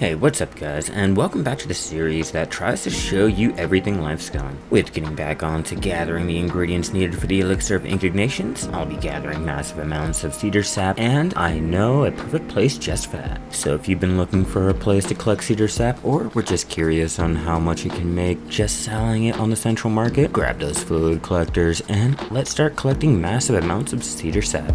Hey, what's up guys, and welcome back to the series that tries to show you everything life's going. With getting back on to gathering the ingredients needed for the elixir of indignations, I'll be gathering massive amounts of cedar sap, and I know a perfect place just for that. So if you've been looking for a place to collect cedar sap, or were just curious on how much you can make just selling it on the central market, grab those fluid collectors and let's start collecting massive amounts of cedar sap.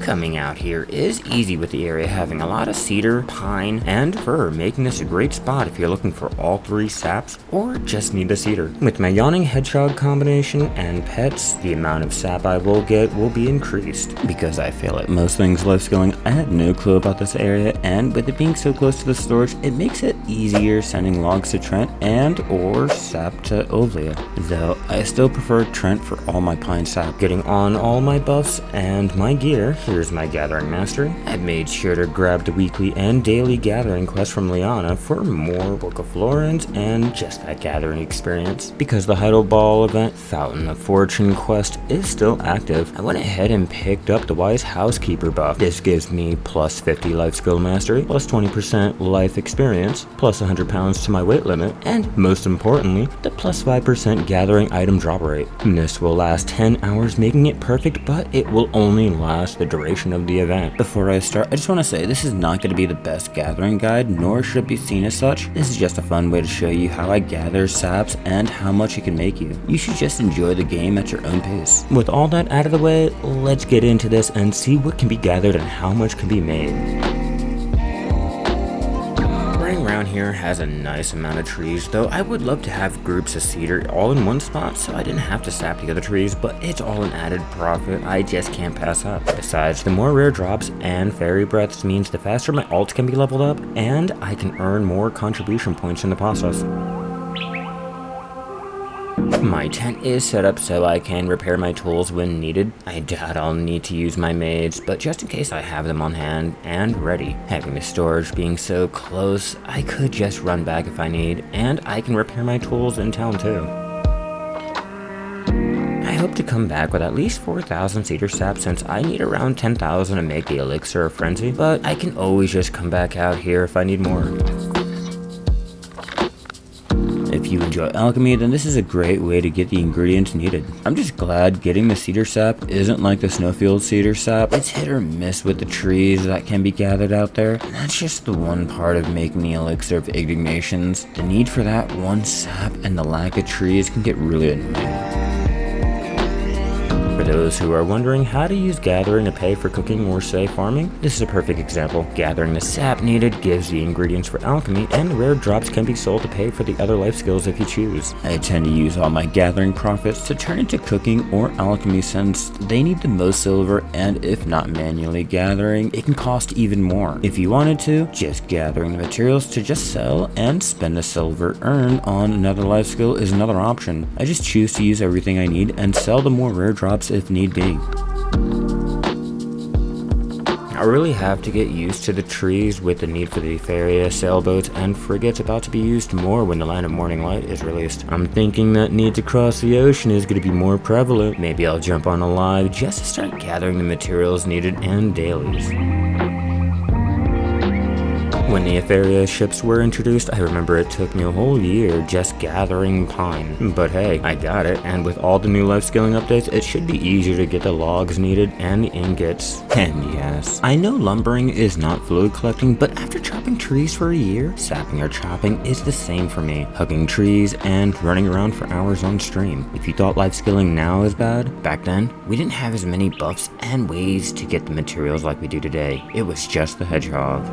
Coming out here is easy with the area having a lot of cedar, pine, and fir, making this a great spot if you're looking for all three saps or just need the cedar. With my yawning hedgehog combination and pets, the amount of sap I will get will be increased. Because I fail at most things life skilling, I had no clue about this area, and with it being so close to the storage, it makes it easier sending logs to Trent and or sap to Ovlia. Though I still prefer Trent for all my pine sap. Getting on all my buffs and my gear, here's my gathering mastery. I made sure to grab the weekly and daily gathering quest from Liana for more Book of Florins and just that gathering experience. Because the Heidel Ball event Fountain of Fortune quest is still active, I went ahead and picked up the Wise Housekeeper buff. This gives me plus 50 life skill mastery, plus 20% life experience, plus 100 pounds to my weight limit, and most importantly, the plus 5% gathering item drop rate. This will last 10 hours, making it perfect, but it will only last the duration of the event. Before I start, I just want to say this is not going to be the best gathering guide, nor should it be seen as such. This is just a fun way to show you how I gather saps and how much it can make you. You should just enjoy the game at your own pace. With all that out of the way, let's get into this and see what can be gathered and how much can be made. Around here has a nice amount of trees, though I would love to have groups of cedar all in one spot so I didn't have to sap the other trees, but it's all an added profit I just can't pass up. Besides, the more rare drops and fairy breaths means the faster my alts can be leveled up, and I can earn more contribution points in the process. My tent is set up so I can repair my tools when needed. I doubt I'll need to use my maids, but just in case I have them on hand and ready. Having the storage being so close, I could just run back if I need, and I can repair my tools in town too. I hope to come back with at least 4,000 cedar sap since I need around 10,000 to make the elixir of frenzy, but I can always just come back out here if I need more. If you enjoy alchemy, then this is a great way to get the ingredients needed. I'm just glad getting the cedar sap isn't like the snowfield cedar sap. It's hit or miss with the trees that can be gathered out there, and that's just the one part of making the elixir of indignations. The need for that one sap and the lack of trees can get really annoying. For those who are wondering how to use gathering to pay for cooking or say farming, this is a perfect example. Gathering the sap needed gives the ingredients for alchemy, and rare drops can be sold to pay for the other life skills if you choose. I tend to use all my gathering profits to turn into cooking or alchemy since they need the most silver, and if not manually gathering, it can cost even more. If you wanted to, just gathering the materials to just sell and spend the silver earned on another life skill is another option. I just choose to use everything I need and sell the more rare drops if need be. I really have to get used to the trees with the need for the Faria, sailboats, and frigates about to be used more when the Land of Morning Light is released. I'm thinking that need to cross the ocean is going to be more prevalent. Maybe I'll jump on a live just to start gathering the materials needed and dailies. When the Etheria ships were introduced, I remember it took me a whole year just gathering pine. But hey, I got it, and with all the new life skilling updates, it should be easier to get the logs needed and the ingots. And yes, I know lumbering is not fluid collecting, but after chopping trees for a year, sapping or chopping is the same for me. Hugging trees and running around for hours on stream. If you thought life skilling now is bad, back then, we didn't have as many buffs and ways to get the materials like we do today. It was just the hedgehog.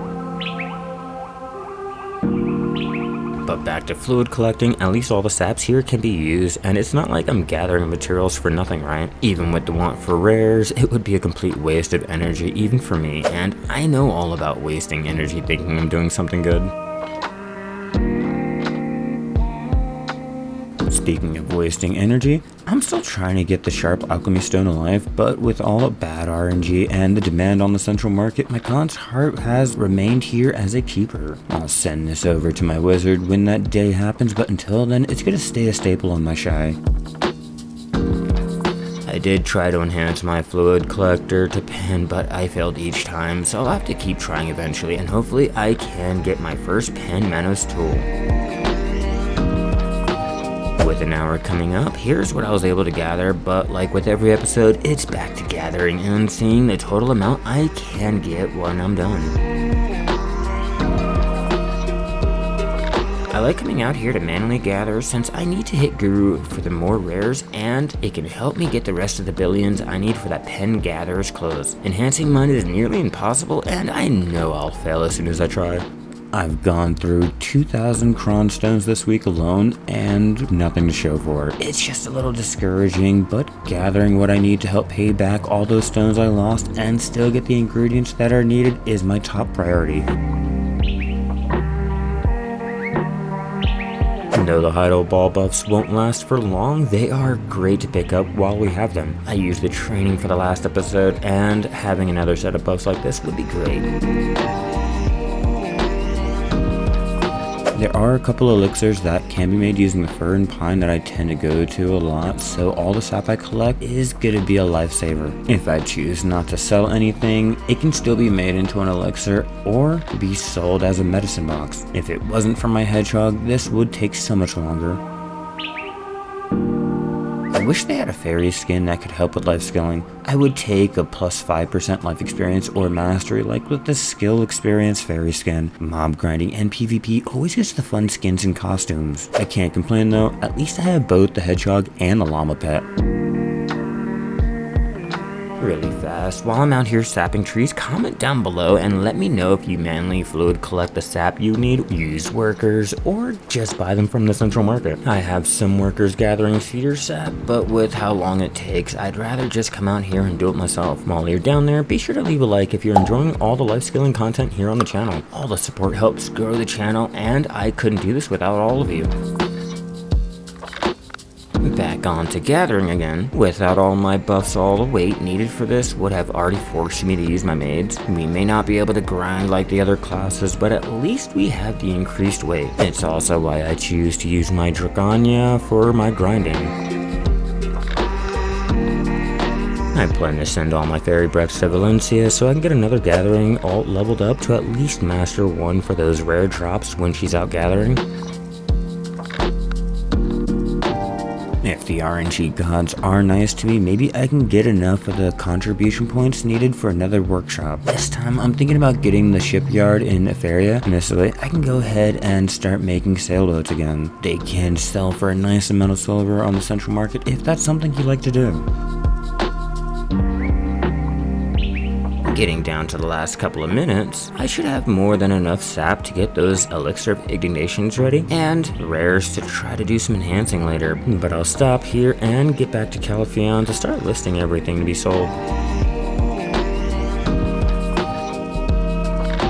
But back to fluid collecting, at least all the saps here can be used, and it's not like I'm gathering materials for nothing, right? Even with the want for rares, it would be a complete waste of energy even for me, and I know all about wasting energy thinking I'm doing something good. Speaking of wasting energy, I'm still trying to get the sharp alchemy stone alive, but with all the bad RNG and the demand on the central market, my God's heart has remained here as a keeper. I'll send this over to my wizard when that day happens, but until then, it's gonna stay a staple on my Shai. I did try to enhance my fluid collector to pen, but I failed each time, so I'll have to keep trying eventually, and hopefully I can get my first pen Manos tool. With an hour coming up, here's what I was able to gather, but like with every episode, it's back to gathering and seeing the total amount I can get when I'm done. I like coming out here to manually gather since I need to hit Guru for the more rares, and it can help me get the rest of the billions I need for that pen gatherer's clothes. Enhancing mine is nearly impossible, and I know I'll fail as soon as I try. I've gone through 2,000 cron stones this week alone, and nothing to show for it. It's just a little discouraging, but gathering what I need to help pay back all those stones I lost and still get the ingredients that are needed is my top priority. Though the Hydro Ball buffs won't last for long, they are great to pick up while we have them. I used the training for the last episode, and having another set of buffs like this would be great. There are a couple elixirs that can be made using the fir and pine that I tend to go to a lot, so all the sap I collect is gonna be a lifesaver. If I choose not to sell anything, it can still be made into an elixir or be sold as a medicine box. If it wasn't for my hedgehog, this would take so much longer. I wish they had a fairy skin that could help with life skilling. I would take a plus 5% life experience or mastery like with the skill experience fairy skin. Mob grinding and PvP always gets the fun skins and costumes. I can't complain though, at least I have both the hedgehog and the llama pet. Really fast, while I'm out here sapping trees, comment down below and let me know if you manually fluid collect the sap you need, use workers, or just buy them from the central market. I have some workers gathering cedar sap, but with how long it takes, I'd rather just come out here and do it myself. While you're down there, be sure to leave a like if you're enjoying all the life skilling content here on the channel. All the support helps grow the channel, and I couldn't do this without all of you. Back on to gathering again. Without all my buffs, all the weight needed for this would have already forced me to use my maids. We may not be able to grind like the other classes, but at least we have the increased weight. It's also why I choose to use my Dracania for my grinding. I plan to send all my fairy breaths to Valencia so I can get another gathering all leveled up to at least master one for those rare drops when she's out gathering. If the RNG gods are nice to me, maybe I can get enough of the contribution points needed for another workshop. This time I'm thinking about getting the shipyard in Etheria, and this way I can go ahead and start making sailboats again. They can sell for a nice amount of silver on the central market if that's something you like to do. Getting down to the last couple of minutes, I should have more than enough sap to get those elixir of ignitions ready and rares to try to do some enhancing later, but I'll stop here and get back to Califion to start listing everything to be sold.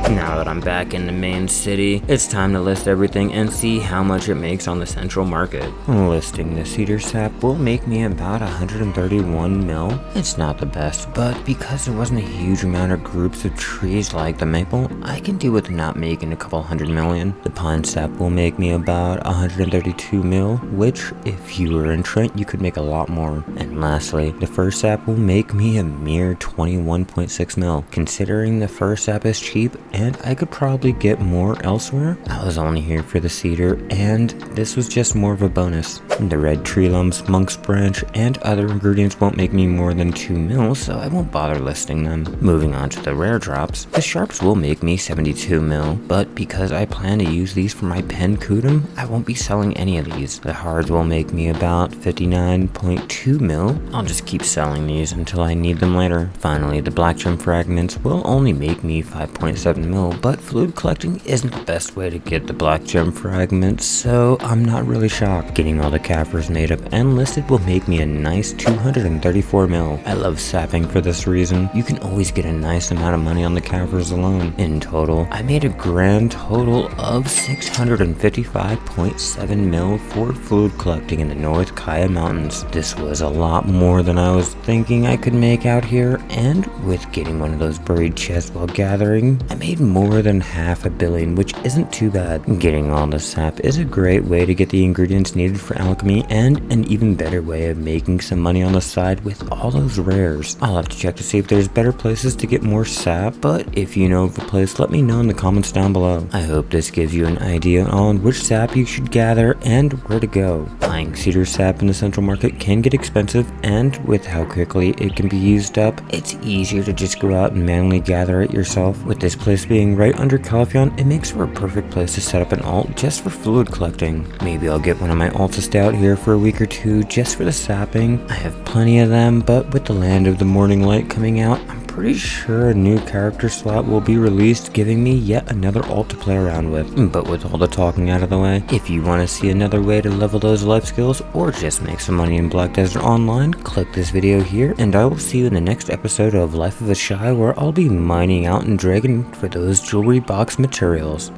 Now that I'm back in the main city, it's time to list everything and see how much it makes on the central market. Listing the cedar sap will make me about 131 mil. It's not the best, but because there wasn't a huge amount of groups of trees like the maple, I can do with not making a couple 100 million. The pine sap will make me about 132 mil, which if you were in Trent, you could make a lot more. And lastly, the fir sap will make me a mere 21.6 mil. Considering the fir sap is cheap, and I could probably get more elsewhere, I was only here for the cedar, and this was just more of a bonus. The red tree lumps, monk's branch, and other ingredients won't make me more than 2 mil, so I won't bother listing them. Moving on to the rare drops, the sharps will make me 72 mil, but because I plan to use these for my pen kudum, I won't be selling any of these. The hards will make me about 59.2 mil. I'll just keep selling these until I need them later. Finally, the black gem fragments will only make me 5.7 mil, but fluid collecting isn't the best way to get the black gem fragments, so I'm not really shocked. Getting all the Kafirs made up and listed will make me a nice 234 mil. I love sapping for this reason. You can always get a nice amount of money on the Kafirs alone. In total, I made a grand total of 655.7 mil for fluid collecting in the North Kaia Mountains. This was a lot more than I was thinking I could make out here, and with getting one of those buried chests while gathering, I made made more than $500 million, which isn't too bad. Getting all the sap is a great way to get the ingredients needed for alchemy, and an even better way of making some money on the side with all those rares. I'll have to check to see if there's better places to get more sap, but if you know of a place, let me know in the comments down below. I hope this gives you an idea on which sap you should gather and where to go. Buying cedar sap in the central market can get expensive, and with how quickly it can be used up, it's easier to just go out and manually gather it yourself. With this place being right under Calpheon, it makes for a perfect place to set up an alt just for fluid collecting. Maybe I'll get one of my alts to stay out here for a week or two just for the sapping. I have plenty of them, but with the Land of the Morning Light coming out, I'm pretty sure a new character slot will be released, giving me yet another alt to play around with. But with all the talking out of the way, if you want to see another way to level those life skills or just make some money in Black Desert Online, click this video here, and I will see you in the next episode of Life of a Shai, where I'll be mining out and dragging for those jewelry box materials.